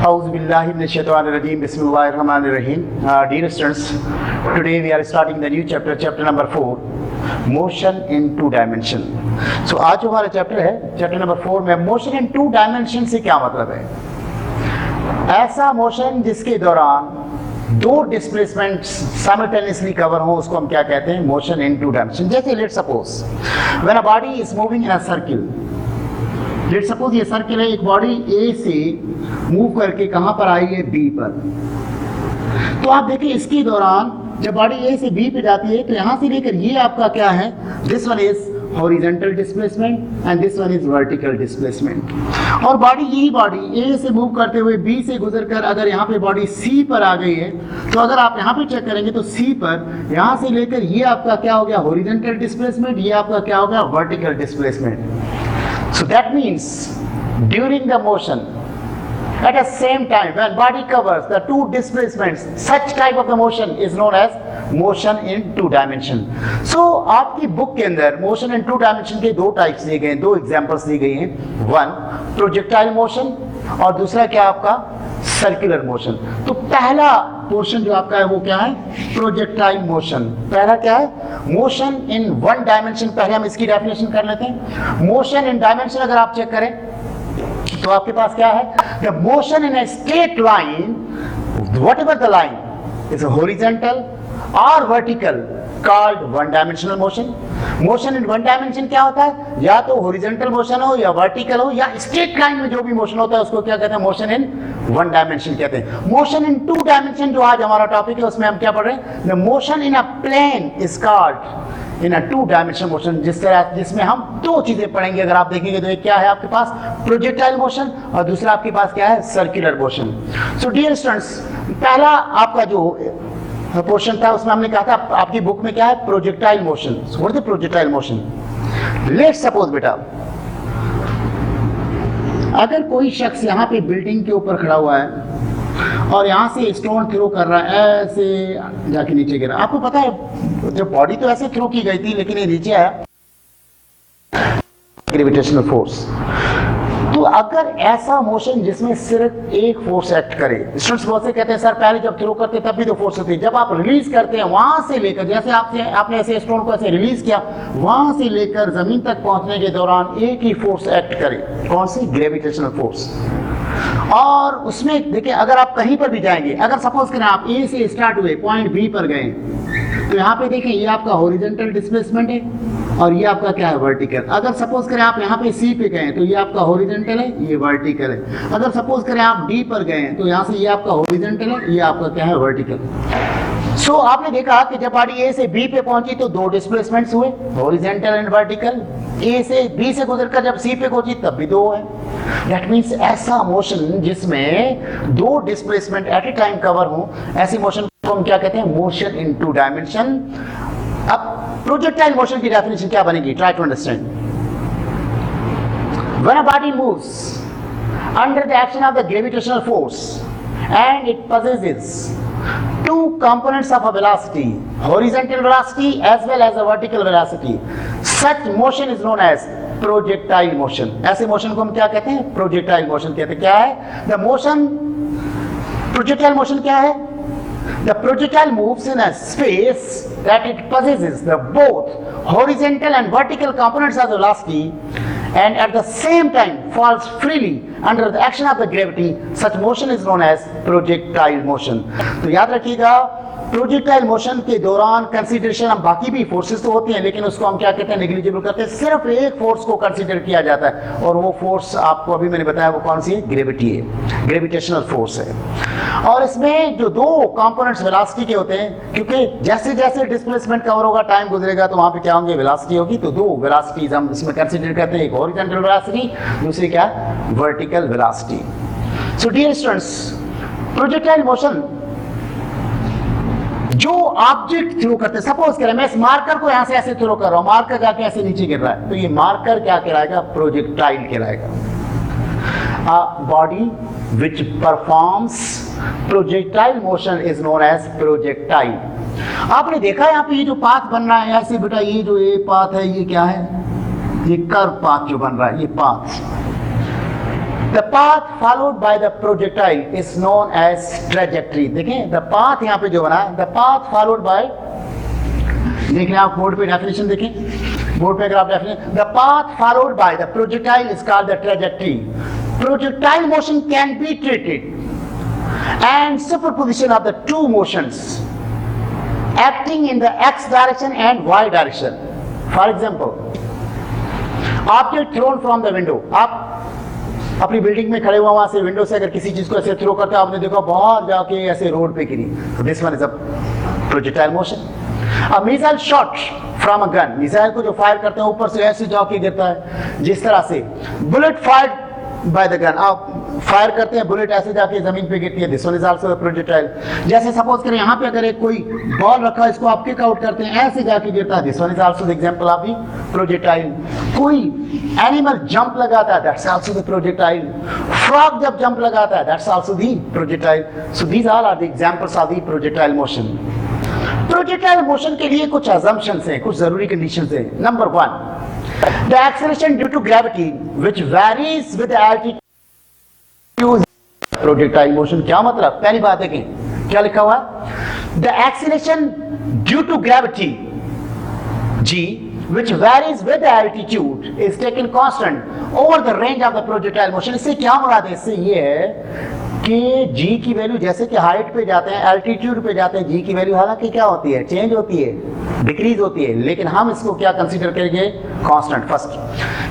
Auzubillahiminash-shaytanir-rajim. Bismillahir-rahmanir-rahim. Dear students, today we are starting the new chapter, chapter number 4, motion in two dimension. So आज जो हमारा chapter है, chapter number 4 में motion in two dimension से क्या मतलब है? ऐसा मोशन जिसके दौरान दो डिस्प्लेसमेंट साइमल्टेनियसली कवर हो, उसको हम क्या कहते हैं? Motion in two dimension. जैसे let's suppose when a body is moving in a circle, let's suppose ये सर्किल है, एक बॉडी ए से मूव करके कहां पर आई है? बी पर. तो आप देखिए इसके दौरान जब बॉडी ए से बी पे जाती है तो यहां से लेकर ये आपका क्या है? This one is horizontal displacement and this one is vertical displacement. और बॉडी यही बॉडी ए से मूव करते हुए बी से गुजरकर अगर यहाँ पे बॉडी सी पर आ गई है, तो अगर आप यहाँ पे चेक करेंगे तो सी पर यहाँ से लेकर ये आपका क्या हो गया? Horizontal displacement. ये आपका क्या हो गया? Vertical displacement. So that means during the motion, at the same time when body covers the two displacements, such type of the motion is known as motion in two dimension. So आपकी book के अंदर motion in two dimension के दो types दिए गए हैं, दो examples दी गई हैं. वन प्रोजेक्टाइल मोशन और दूसरा क्या आपका? Circular motion. तो पहला पोर्शन जो आपका है वो क्या है? Projectile motion. पहला क्या है? Motion in one dimension. पहले हम इसकी डेफिनेशन कर लेते हैं. मोशन इन डायमेंशन अगर आप चेक करें तो आपके पास क्या है? The motion in a straight line, whatever the line is horizontal और vertical, called one dimensional motion. Motion in one dimension क्या होता है? या तो हॉरिजॉन्टल मोशन हो या वर्टिकल हो या स्ट्रेट लाइन में जो भी मोशन होता है उसको क्या कहते हैं? मोशन इन वन डायमेंशन कहते हैं. मोशन इन टू डायमेंशन जो आज हमारा टॉपिक है उसमें हम क्या पढ़ रहे हैं? The motion in a plane is called in a two dimensional motion. जिसमें हम दो चीजें पढ़ेंगे. अगर आप देखेंगे तो एक क्या है आपके पास? प्रोजेक्टाइल मोशन और दूसरा आपके पास क्या है? Circular motion. So dear students, पहला आपका जो पोर्शन था उसमें हमने कहा था आपकी बुक में क्या है? Projectile motion. What is projectile motion? Let's suppose बेटा अगर कोई शख्स यहाँ पे बिल्डिंग के ऊपर खड़ा हुआ है और यहाँ से स्टोन थ्रो कर रहा है, ऐसे जाके नीचे गिरा. आपको पता है जब बॉडी तो ऐसे थ्रो की गई थी लेकिन ये नीचे आया, ग्रेविटेशनल फोर्स. तो अगर ऐसा मोशन जिसमें सिर्फ एक फोर्स एक्ट करे, स्टूडेंट्स बहुत से कहते हैं सर पहले जब थ्रो करते तब भी तो फोर्स होती है, जब आप रिलीज करते हैं वहां से लेकर, जैसे आपने ऐसे स्टोन को ऐसे रिलीज किया, वहां से लेकर जमीन तक पहुंचने के दौरान एक ही फोर्स एक्ट करे. कौन सी? Gravitational force. और उसमें देखिए अगर आप कहीं पर भी जाएंगे, अगर सपोज करें आप ए से स्टार्ट हुए पॉइंट बी पर गए, तो यहाँ पे देखें ये आपका हॉरिजॉन्टल डिस्प्लेसमेंट है और ये आपका क्या है? वर्टिकल. अगर सपोज करें आप यहाँ पे सी पे गए तो ये आपका हॉरिजॉन्टल है, ये वर्टिकल है. अगर सपोज करें आप डी पर गए तो यहाँ से ये आपका हॉरिजॉन्टल है, ये आपका क्या है? वर्टिकल. सो आपने देखा कि जब बॉडी ए से बी पे पहुंची तो दो डिस्प्लेसमेंट्स हुए, हॉरिजॉन्टल एंड वर्टिकल. ए से बी से गुजरकर जब सी पे पहुंची तब भी दो है. दैट मींस ऐसा मोशन जिसमें दो displacement at a time cover हो, ऐसी मोशन को हम क्या कहते हैं? Motion in two dimension. अब प्रोजेक्टाइल मोशन की डेफिनेशन क्या बनेगी? Try to understand. When a body moves under the action of the gravitational force and it possesses two components of a velocity, horizontal velocity as well as a vertical velocity, such motion is known as projectile motion. ऐसे motion को हम क्या कहते हैं? Projectile motion कहते हैं. क्या है द मोशन? प्रोजेक्टाइल मोशन क्या है? The projectile moves in a space that it possesses the both horizontal and vertical components of the velocity and at the same time falls freely under the action of the gravity. Such motion is known as projectile motion. तो याद रखिएगा projectile motion के दौरान consideration हम बाकी भी forces तो होती हैं लेकिन उसको हम क्या कहते हैं? नेग्लिजिबल करते हैं. सिर्फ एक फोर्स को कंसीडर किया जाता है और वो फोर्स आपको अभी मैंने बताया वो कौन सी है? ग्रेविटी है, ग्रेविटेशनल फोर्स है. और इसमें जो दो कंपोनेंट्स वेलोसिटी के होते हैं, क्योंकि जैसे जैसे डिस्प्लेसमेंट कवर होगा, टाइम गुजरेगा तो वहां पे क्या होंगे? वेलोसिटी होगी. तो दो वेलोसिटीज हम इसमें कंसीडर करते हैं, एक हॉरिजॉन्टल वेलोसिटी, दूसरी क्या? Vertical velocity. So dear students, projectile motion जो ऑब्जेक्ट थ्रो करते हैं, सपोज करें मैं इस मार्कर को यहां से ऐसे थ्रो कर रहा हूं, मार्कर जाके ऐसे नीचे गिर रहा है, तो ये मार्कर क्या कहलाएगा? प्रोजेक्टाइल कहलाएगा. A body which performs projectile motion is known as projectile. आपने देखा यहाँ पे ये जो पाथ बन रहा है ऐसे बेटा, ये जो ये पाथ है ये क्या है? ये कर्व पाथ जो बन रहा है, ये path. The path followed by the projectile is known as trajectory. देखें द पाथ यहां पे जो बना है, द पाथ फॉलोड बाय, देख रहे हैं आप बोर्ड पे डेफिनेशन देखें, बोर्ड पे अगर आप definition, the path followed by the projectile is called the trajectory. Projectile motion can be treated and superposition of the two motions acting in the x direction and y direction. For example, object thrown from the window, आप अपनी building में खड़े हुए वहां से window से अगर किसी चीज को ऐसे थ्रो करते हो, आपने देखा बहुत जाके ऐसे रोड पे गिरी, तो this one is a projectile motion. A missile shot from a gun, missile को जो फायर करते हैं ऊपर से ऐसे जाके गिरता है, जिस तरह से bullet fired by the gun, आप फायर करते हैं बुलेट ऐसे जाके जमीन पे गिरती है, this one is also projectile. जैसे सपोज करें यहाँ पे अगर एक कोई बॉल रखा है, इसको आप किक आउट करते हैं, ऐसे जाके गिरता है, this one is also the example of the projectile. कोई एनिमल जंप लगाता है, that's also the projectile. Frog जब जंप लगाता है, that's also the projectile. So these all are the examples of the projectile motion. Projectile motion के लिए कुछ assumptions हैं, कुछ जरूरी कंडीशंस हैं। Number 1, the acceleration due to gravity which varies with the altitude। Projectile motion क्या मतलब? पहली बात देखें क्या लिखा हुआ है, the acceleration due to gravity g which varies with the altitude is taken constant over the range of the projectile motion। इससे क्या मुराद है? इससे ये है कि g की वैल्यू जैसे कि हाइट पे जाते हैं, एल्टीट्यूड पे जाते हैं, g की वैल्यू हालांकि क्या होती है, चेंज होती है, डिक्रीज होती है, लेकिन हम इसको क्या कंसीडर करेंगे, constant. First,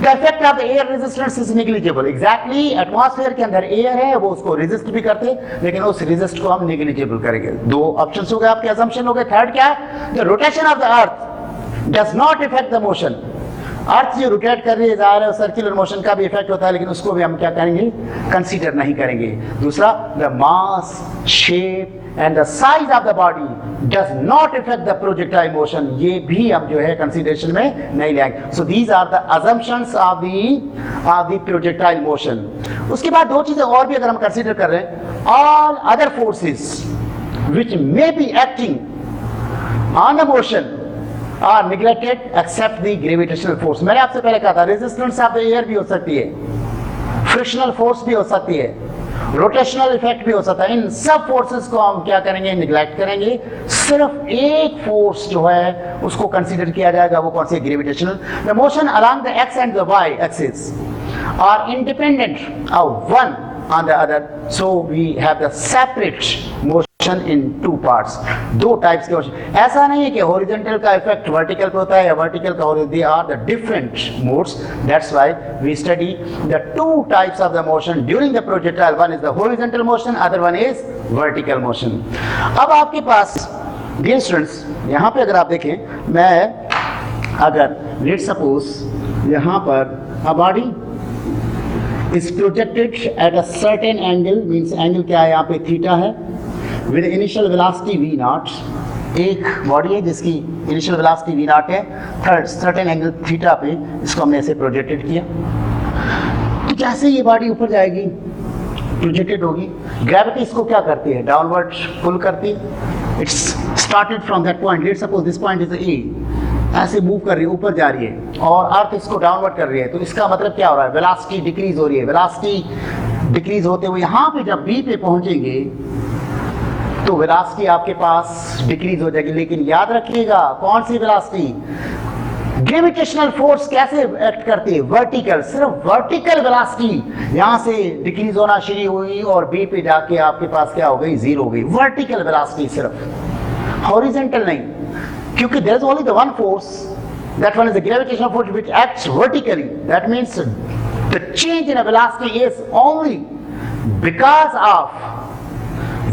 the effect of the air resistance is negligible. Exactly atmosphere के अंदर एयर है, वो उसको रेजिस्ट भी करते हैं, लेकिन उस रेजिस्ट को हम नेग्लिजिबल करेंगे। दो ऑप्शंस हो गए आपके, असम्पशन हो गए। थर्ड क्या है, the rotation of the earth does not effect the motion. Earth जो रोटेट कर रही है, जाहिर है सर्कुलर मोशन का भी इफेक्ट होता है, लेकिन उसको भी हम क्या करेंगे, कंसीडर नहीं करेंगे। दूसरा, the mass, shape and the size of the body does not effect the projectile motion, ये भी हम जो है कंसीडरेशन में नहीं लेंगे। So these are the assumptions of the projectile motion. उसके बाद दो चीजें और भी अगर हम कंसीडर कर रहे हैं, all other forces which may be acting on the motion are neglected except the gravitational force। मैंने आपसे पहले कहा था रेजिस्टेंस ऑफ द एयर भी हो सकती है, फ्रिक्शनल फोर्स भी हो सकती है, रोटेशनल इफेक्ट भी हो सकता है। इन सब फोर्सेस को हम क्या करेंगे, निगलेक्ट करेंगे। सिर्फ एक फोर्स जो है उसको कंसीडर किया जाएगा, वो कौन सी, gravitational. The motion along the X and the Y axis are independent of one on the other, so we have the separate motion in two parts। दो टाइप्स के मोशन। ऐसा नहीं है कि हॉरिजॉन्टल का इफेक्ट वर्टिकल पे होता है या वर्टिकल का horizontal, they are the different modes। That's why we study the two types of the motion during the projectile। One is the horizontal motion, other one is vertical motion। अब आपके पास dear students, यहाँ पे अगर आप देखें, मैं अगर let's suppose यहाँ पर a body is projected at a certain angle, means angle क्या है यहाँ पे, थीटा है, with initial velocity v naught। एक बॉडी है जिसकी इनिशियल वेलोसिटी v naught है, थर्ड सर्टेन एंगल थीटा पे, इसको हमने ऐसे प्रोजेक्टेड किया। तो जैसे ये बॉडी ऊपर जाएगी, प्रोजेक्टेड होगी, ग्रेविटी इसको क्या करती है, डाउनवर्ड पुल करती है। It's started from that point, let's suppose this point is a, ऐसे मूव कर रही है, ऊपर जा रही है, और अर्थ इसको डाउनवर्ड कर रही है। तो इसका मतलब क्या हो रहा है, वेलोसिटी डिक्रीज हो रही है। वेलोसिटी डिक्रीज होते हुए यहाँ पे जब बी पे पहुंचेंगे तो वेलोसिटी आपके पास डिक्रीज हो जाएगी, लेकिन याद रखिएगा कौन सी वेलोसिटी, ग्रेविटेशनल फोर्स कैसे एक्ट करती है, वर्टिकल। सिर्फ वर्टिकल वेलोसिटी यहाँ से डिक्रीज होना शुरू हुई और बी पे जाके आपके पास क्या हो गई, जीरो हो गई। वर्टिकल वेलोसिटी सिर्फ, हॉरिजॉन्टल नहीं, क्योंकि there is only the one force, that one is the gravitational force which acts vertically। That means the change in a velocity is only because of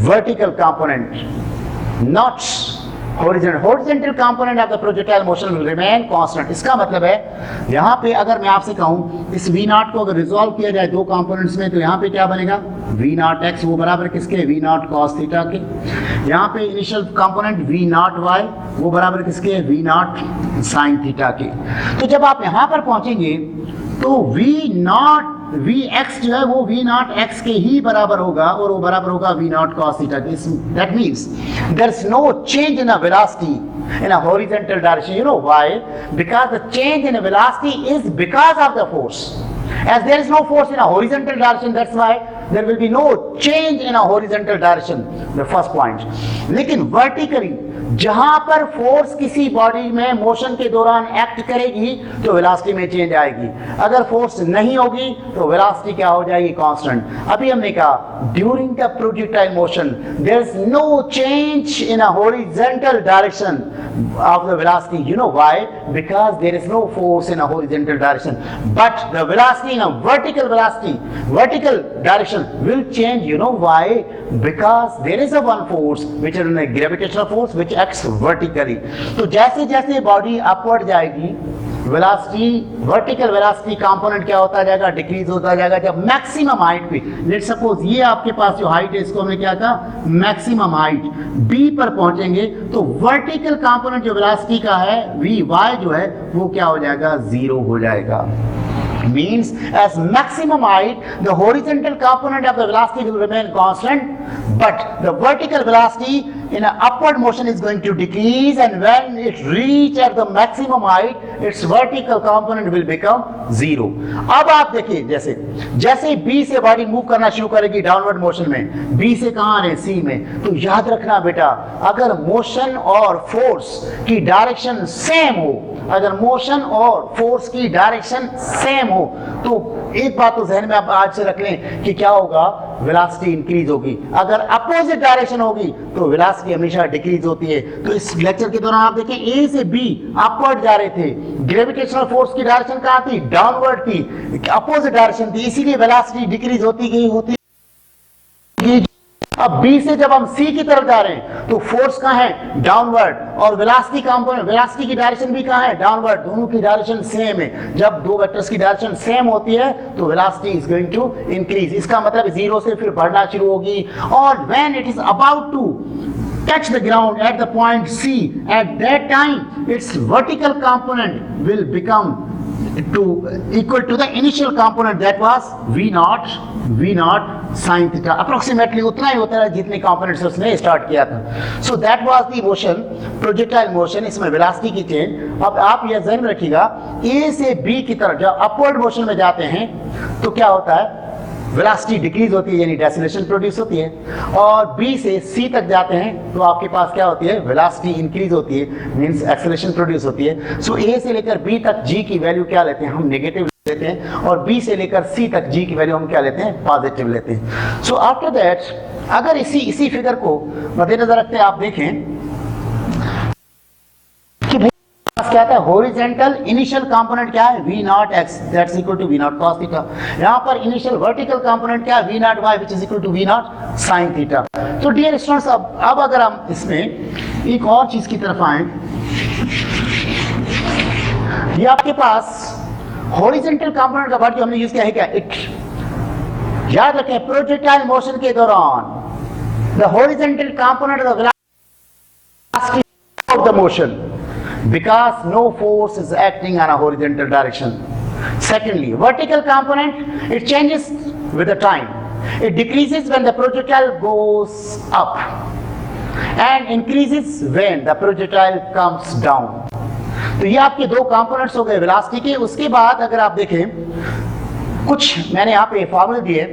vertical component, not horizontal। Horizontal component of the projectile motion will remain constant। इसका मतलब है यहाँ पे अगर मैं आपसे कहूँ इस v naught को अगर रिजॉल्व किया जाए दो कंपोनेंट्स में, तो यहाँ पे क्या बनेगा, v naught x, वो बराबर किसके, v naught cos थीटा के। यहाँ पे initial component v naught y, वो बराबर किसके, v naught sin थीटा के। तो जब आप यहाँ पर पहुंचेंगे तो v naught Vx जो है वो v naught x के ही बराबर होगा, और वो बराबर होगा v naught cos थीटा के। That means there is no change in a velocity in a horizontal direction। You know why? Because the change in a velocity is because of the force। As there is no force in a horizontal direction, that's why there will be no change in a horizontal direction, the first point. लेकिन vertically जहां पर force किसी body में motion के दौरान act करेगी तो velocity में चेंज आएगी, अगर फोर्स नहीं होगी तो वेलोसिटी क्या हो जाएगी, कांस्टेंट। अभी हमने कहा during the projectile motion there is no change in a horizontal direction of the velocity. You know why? Because there is no force in a horizontal direction, but the velocity in a vertical direction will change. You know why? Because there is a one force which is a gravitational force which acts vertically. तो जैसे जैसे body upward जाएगी velocity, vertical velocity component क्या होता जाएगा, decrease होता जाएगा। जब मैक्सिमम हाइट पे, लेट्स सपोज ये आपके पास जो हाइट है इसको हमने क्या कहा, मैक्सिमम हाइट बी पर पहुंचेंगे तो वर्टिकल कंपोनेंट जो वेलोसिटी का है वी वाई जो है वो क्या हो जाएगा, जीरो हो जाएगा। Means as maximum height the horizontal component of the velocity will remain constant, but the vertical velocity in an upward motion is going to decrease, and when it reach at the maximum height its vertical component will become zero. अब आप देखिए जैसे जैसे B से body move करना शुरू करेगी downward motion में, B से कहां आ रहे हैं, C में, तो याद रखना बेटा अगर मोशन और फोर्स की डायरेक्शन सेम हो, अगर मोशन और फोर्स की डायरेक्शन सेम हो तो एक बात तो जहन में आप आज से रख लें कि क्या होगा, वेलोसिटी इंक्रीज होगी। अगर अपोजिट डायरेक्शन होगी तो वेलोसिटी हमेशा डिक्रीज होती है। तो इस लेक्चर के दौरान आप देखें ए से बी अपवर्ड जा रहे थे, ग्रेविटेशनल फोर्स की डायरेक्शन कहां थी, डाउनवर्ड थी, अपोजिट डायरेक्शन थी, इसीलिए वेलोसिटी डिक्रीज होती गई। अब बी से जब हम सी की तरफ जा रहे हैं तो फोर्स कहां है, डाउनवर्ड, और वेलोसिटी कंपोनेंट, वेलोसिटी की डायरेक्शन भी कहां है, डाउनवर्ड, दोनों की डायरेक्शन सेम है। जब दो वेक्टर्स की डायरेक्शन सेम होती है तो velocity is going to increase, इसका मतलब जीरो से फिर बढ़ना शुरू होगी। और when it is about to touch the ground at the point C, at that time its vertical component will become equal to the initial component, that was V naught sin theta, approximately उतना ही होता है जितने components उसने start किया था। So that was the motion, projectile motion, इसमें velocity की change. अब आप यह ध्यान रखिएगा A से B की तरफ जब अपवर्ड मोशन में जाते हैं तो क्या होता है, वेलोसिटी डिक्रीज होती है यानी डेसिलेशन प्रोड्यूस होती है, और B से C तक जाते हैं तो आपके पास क्या होती है, वेलोसिटी इंक्रीज होती है, मींस एक्सेलरेशन प्रोड्यूस होती है। सो A से लेकर B तक G की वैल्यू क्या लेते हैं, हम नेगेटिव लेते हैं, और B से लेकर C तक G की वैल्यू हम क्या लेते हैं, पॉजिटिव लेते हैं। सो आफ्टर दैट अगर इसी फिगर को मद्देनजर रखते हैं आप देखें क्या था, हॉरिजॉन्टल इनिशियल कंपोनेंट क्या है, V naught x that's equal to V naught cos theta. यहां पर इनिशियल वर्टिकल कंपोनेंट क्या है, V naught y which is equal to V naught sin theta. तो डियर स्टूडेंट्स अब अगर हम इसमें एक और चीज की तरफ आए, ये आपके पास हॉरिजॉन्टल कंपोनेंट का वर्ड जो हमने यूज किया है क्या, इट। याद रखें प्रोजेक्टाइल मोशन के दौरान the horizontal component of the velocity of the motion, because no force is acting on a horizontal direction. Secondly, vertical component, it changes with the time. It decreases when the projectile goes up and increases when the projectile comes down. तो ये आपके दो components हो गए velocity के। उसके बाद अगर आप देखें कुछ मैंने यहाँ पे फॉर्मूले दिए,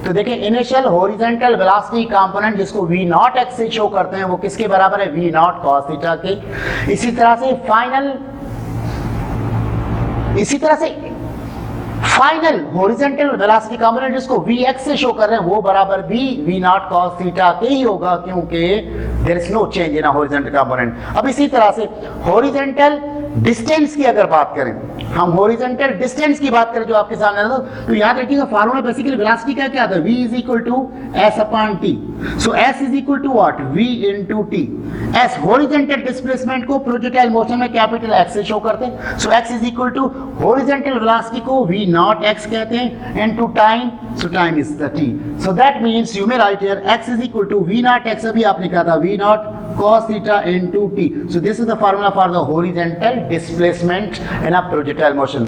तो देखें इनिशियल हॉरिजॉन्टल वेलोसिटी कंपोनेंट जिसको V नॉट x से शो करते हैं वो किसके बराबर है, V नॉट cos थीटा के। इसी तरह से फाइनल हॉरिजॉन्टल वेलोसिटी कंपोनेंट जिसको Vx से शो कर रहे हैं वो बराबर भी V नॉट cos थीटा के ही होगा, क्योंकि there is no change in horizontal component. अब इसी तरह से हॉरिजॉन्टल डिस्टेंस की अगर बात करें, हम हॉरिजॉन्टल डिस्टेंस की बात करें जो आपके सामने है, तो याद रखिएगा फार्मूला बेसिकली वेलोसिटी का क्या था, V is equal to S upon T। So S is equal to what, V into T। S horizontal displacement को प्रोजेक्टाइल मोशन में कैपिटल X से शो करते हैं। So X is equal to horizontal velocity को V naught x कहते हैं into time, so time is the t। So that means you may write here x is equal to V naught x, अभी आपने कहा था V naught cos theta into t. So this is the formula for the horizontal displacement in a projectile motion.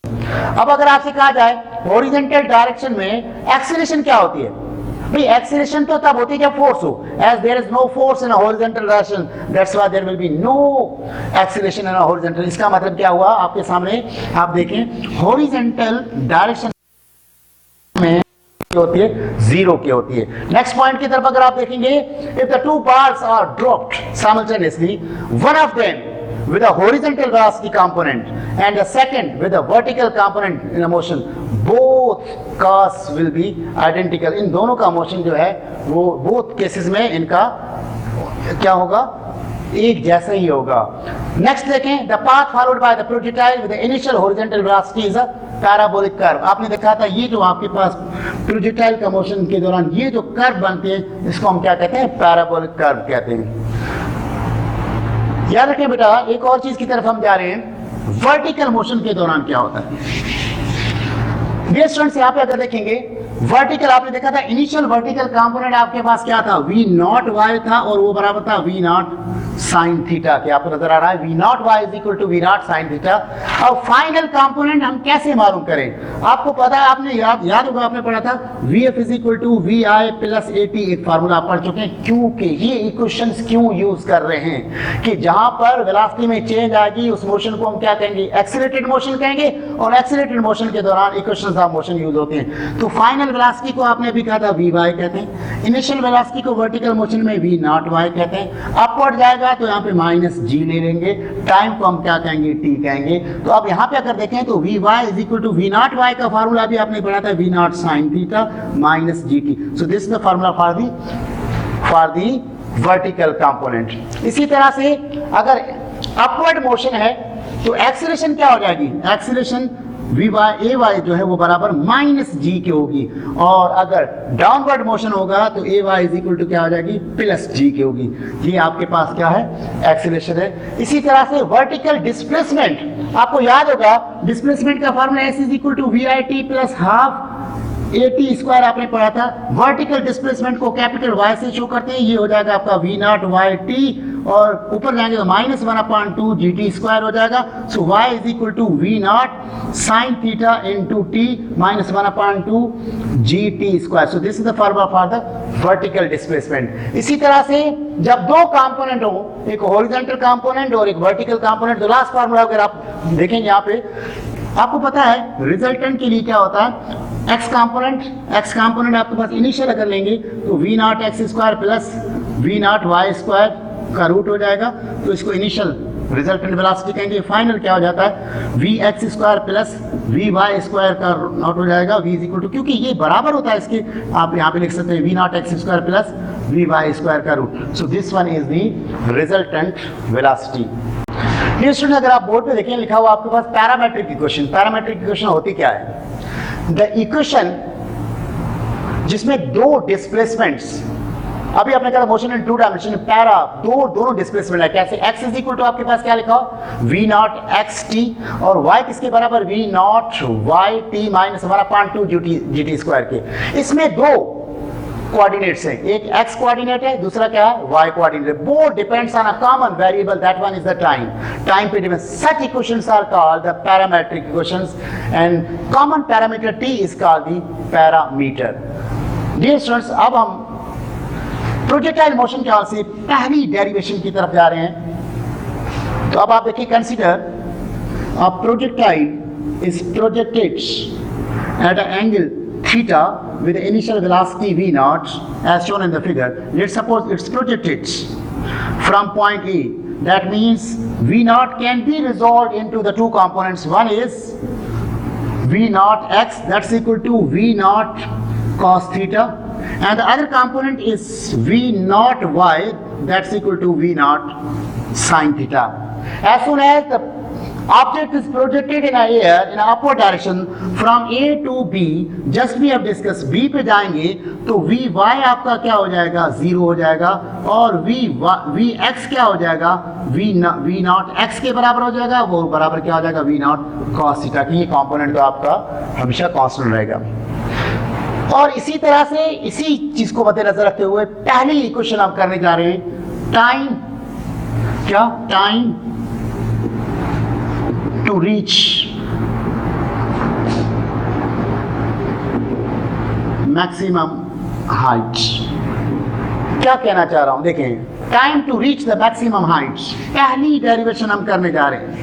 अब अगर आपसे कहा जाए horizontal direction में acceleration क्या होती है, भाई acceleration तो तब होती है जब force हो, as there is no force in a horizontal direction, that's why there will be no acceleration in a horizontal। इसका मतलब क्या हुआ आपके सामने, आप देखें horizontal direction में होती है, जीरो की होती है। नेक्स्ट पॉइंट की तरफ अगर आप देखेंगे, if the two bars are dropped simultaneously, one of them with a horizontal velocity component and the second with a vertical component in a motion, both cars will be identical। इन दोनों का motion जो है वो both cases में इनका क्या होगा, एक जैसा ही होगा। नेक्स्ट देखें, the path followed by the projectile with the initial horizontal velocity is a parabolic curve. आपने देखा था ये जो आपके पास प्रोजेक्टाइल का मोशन के दौरान ये जो कर्व बनते हैं इसको हम क्या कहते हैं, पैराबोलिक कर्व कहते हैं। याद रखें बेटा, एक और चीज की तरफ हम जा रहे हैं, वर्टिकल मोशन के दौरान क्या होता है। ये स्टूडेंट्स यहाँ पे अगर देखेंगे, वर्टिकल आपने देखा था, इनिशियल वर्टिकल कंपोनेंट आपके पास क्या था, v नॉट y था और वो बराबर था v नॉट साइन थीटा के। आपको नजर आ रहा है v naught y is equal to v naught sine theta. अब फाइनल कंपोनेंट हम कैसे मालूम करें, आपको पता है, आपने याद होगा, आपने पढ़ा था vf is equal to vi plus at, एक फार्मूला आप पढ़ चुके हैं। क्यों के ये इक्वेशंस क्यों यूज कर रहे हैं कि जहां पर वेलोसिटी में चेंज आएगी उस मोशन को हम क्या कहेंगे, एक्सीलरेटेड मोशन कहेंगे, और एक्सीलरेटेड मोशन के दौरान इक्वेशंस ऑफ मोशन यूज होते हैं। तो फाइनल वेलोसिटी को आपने भी कहा था vy कहते हैं, इनिशियल वेलोसिटी को वर्टिकल मोशन में v नॉट y कहते हैं। अपवर्ड जाएगा तो यहाँ पे माइनस g ले लेंगे, टाइम को हम क्या कहेंगे, t कहेंगे। तो अब यहाँ पे अगर देखें तो vy is equal to v naught y का फार्मूला भी आपने पढ़ा था, v naught sine theta minus gt। So this is the formula for the vertical component. इसी तरह से अगर अपवर्ड मोशन है तो एक्सीलरेशन क्या हो जाएगी, एक्सीलरेशन ay जो है वो बराबर माइनस g की होगी, और अगर डाउनवर्ड मोशन होगा तो ay इज इक्वल टू क्या हो जाएगी, प्लस g की होगी। ये आपके पास क्या है, एक्सीलरेशन है। इसी तरह से वर्टिकल डिस्प्लेसमेंट, आपको याद होगा डिस्प्लेसमेंट का formula s is equal to vit plus half at square आपने पढ़ा था। वर्टिकल डिस्प्लेसमेंट को कैपिटल Y से शो करते हैं, ये हो जाएगा आपका v नॉट yt, और ऊपर जाएंगे तो माइनस 1/2 gt स्क्वायर हो जाएगा। So y is equal to v naught sine theta into t minus 1/2 gt square. So this is the formula for the vertical displacement. इसी तरह से जब दो कंपोनेंट हो, एक हॉरिजॉन्टल कंपोनेंट और एक वर्टिकल कंपोनेंट, तो लास्ट फार्मूला अगर आप देखेंगे यहाँ पे, आपको पता है रिजल्टेंट के लिए क्या होता है, x कंपोनेंट आपके पास इनिशियल अगर लेंगे तो v naught X square plus v naught Y square का रूट हो जाएगा, तो इसको इनिशियल रिजल्टेंट वेलोसिटी कहेंगे। फाइनल क्या हो जाता है, V X square plus V Y square का नॉट हो जाएगा, v इज इक्वल टू, क्योंकि ये बराबर होता है इसके, आप यहाँ पे लिख सकते हैं V naught X square plus V Y square का root. So this one is the resultant velocity. ये स्टूडेंट अगर आप बोर्ड पे देखें लिखा हुआ आपके पास पैरामेट्रिक इक्वेशन। पैरामेट्रिक इक्वेशन होती क्या है, द इक्वेशन जिसमें दो डिस्प्लेसमेंट्स, अभी आपने कहा मोशन इन टू डायमेंशन, पैरा दोनों डिस्प्लेसमेंट है। कैसे, x इज इक्वल टू आपके पास क्या लिखा हो, v नॉट एक्स टी, और y किसके बराबर, v naught Y T minus 1/2 gt square के। इसमें दो कोऑर्डिनेट्स हैं, एक x कोऑर्डिनेट है, दूसरा क्या है, y coordinate. Both depends on a common variable, that one is the time. Time पे depend, such equations are called the parametric equations and common parameter t is called the parameter. Dear students, अब हम projectile motion के हाल से पहली derivation की तरफ जा रहे हैं। तो अब आप देखिए, consider a projectile is projected at a angle theta with the initial velocity v naught as shown in the figure. Let's suppose it's projected from point A. That means v naught can be resolved into the two components. One is v naught x, that's equal to v naught cos theta, and the other component is v naught y, that's equal to v naught sin theta. As soon as the object is projected in air in upward direction from A to B, just we have discussed, B पे जाएंगे तो Vy आपका क्या हो जाएगा, 0 हो जाएगा, और Vx क्या हो जाएगा, V नॉट x के बराबर हो जाएगा, वो बराबर क्या हो जाएगा, V नॉट cos थीटा की। ये कंपोनेंट तो आपका हमेशा कांस्टेंट रहेगा। और इसी तरह से इसी चीज को मद्देनजर रखते हुए पहली इक्वेशन हम करने जा रहे हैं, टाइम क्या, time to reach maximum height। क्या कहना चाह रहा हूं, देखें, time to reach the maximum height, पहली डेरिवेशन हम करने जा रहे हैं।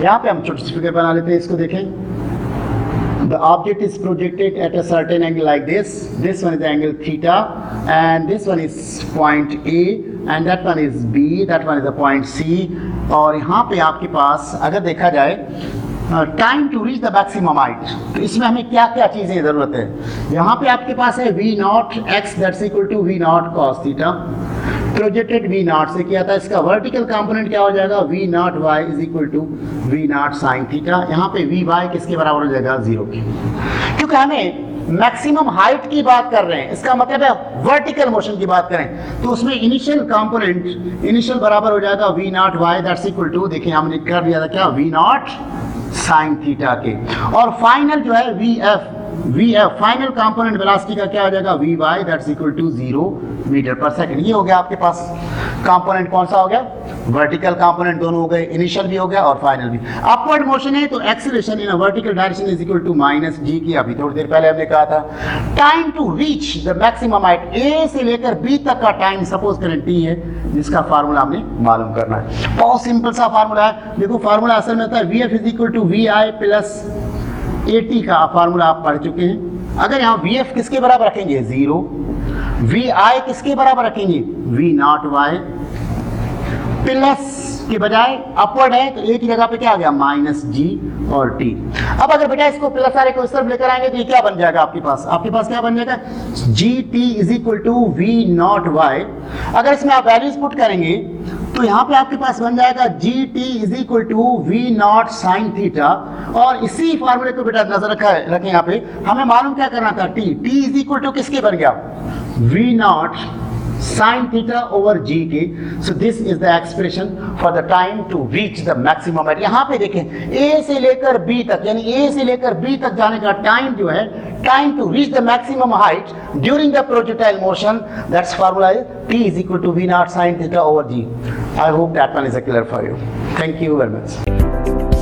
यहां पे हम छोटी सी फिगर बना लेते हैं, इसको देखें। The object is projected at a certain angle like this. This one is the angle theta, and this one is point A, and that one is B, that one is the point C. और यहाँ पे आपके पास अगर देखा जाए time to reach the maximum height, तो इसमें हमें क्या क्या चीज़ें ज़रूरत है। यहाँ पे आपके पास है V naught X that's equal to V naught cos theta, projected V naught से किया था, इसका वर्टिकल कंपोनेंट क्या हो जाएगा, V naught Y is equal to V naught sine theta. यहाँ पे वी वाई किसके बराबर हो जाएगा, 0 के, क्योंकि हमें मैक्सिमम हाइट की बात कर रहे हैं, इसका मतलब है वर्टिकल मोशन की बात करें तो उसमें इनिशियल कंपोनेंट इनिशियल बराबर हो जाएगा V naught Y that's equal to, देखिए हमने कर दिया था क्या, वी नॉट साइन थीटा के, और फाइनल जो है V F final component velocity का क्या हो जाएगा, V Y that's equal to 0 metre पर सेकंड। ये हो गया आपके पास कंपोनेंट, कौन सा हो गया, वर्टिकल कंपोनेंट, दोनों हो गए, इनिशियल भी हो गया और फाइनल भी। अपवर्ड मोशन है तो acceleration in a vertical direction is equal to minus G की, अभी थोड़ी देर पहले हमने कहा था। Time to reach the maximum height, A से लेकर बी तक का टाइम सपोज करें टी है, जिसका फार्मूला हमने मालूम करना है। बहुत सिंपल सा फार्मूला है, देखो फार्मूला असल में होता है V F is equal to V I plus A T का फार्मूला आप पढ़ चुके हैं। अगर यहाँ वी एफ किसके बराबर रखेंगे, 0, वी आई किसके बराबर रखेंगे, वी नॉट वाई, प्लस के बजाय अपवर्ड है तो ए की जगह पे क्या आ गया, माइनस जी और टी। अब अगर बेटा इसको प्लस आर को इस तरफ लेकर आएंगे तो ये क्या बन जाएगा आपके पास क्या बन जाएगा, G T is equal to V naught Y. अगर इसमें आप वैल्यूज पुट करेंगे तो यहाँ पे आपके पास बन जाएगा G T is equal to V naught sine theta, और इसी फॉर्मूले को बेटा नजर रखें यहाँ पे, हमें मालूम क्या करना था, टी इज इक्वल टू किसके बन गया, V naught sine theta over G के। So this is the expression for the time to reach the maximum height. यहाँ पे देखें ए से लेकर बी तक, यानी ए से लेकर बी तक जाने का टाइम जो है, time to reach the maximum height during the projectile motion, that's formula is T is equal to V naught sine theta over G. I hope that one is clear for you. Thank you very much.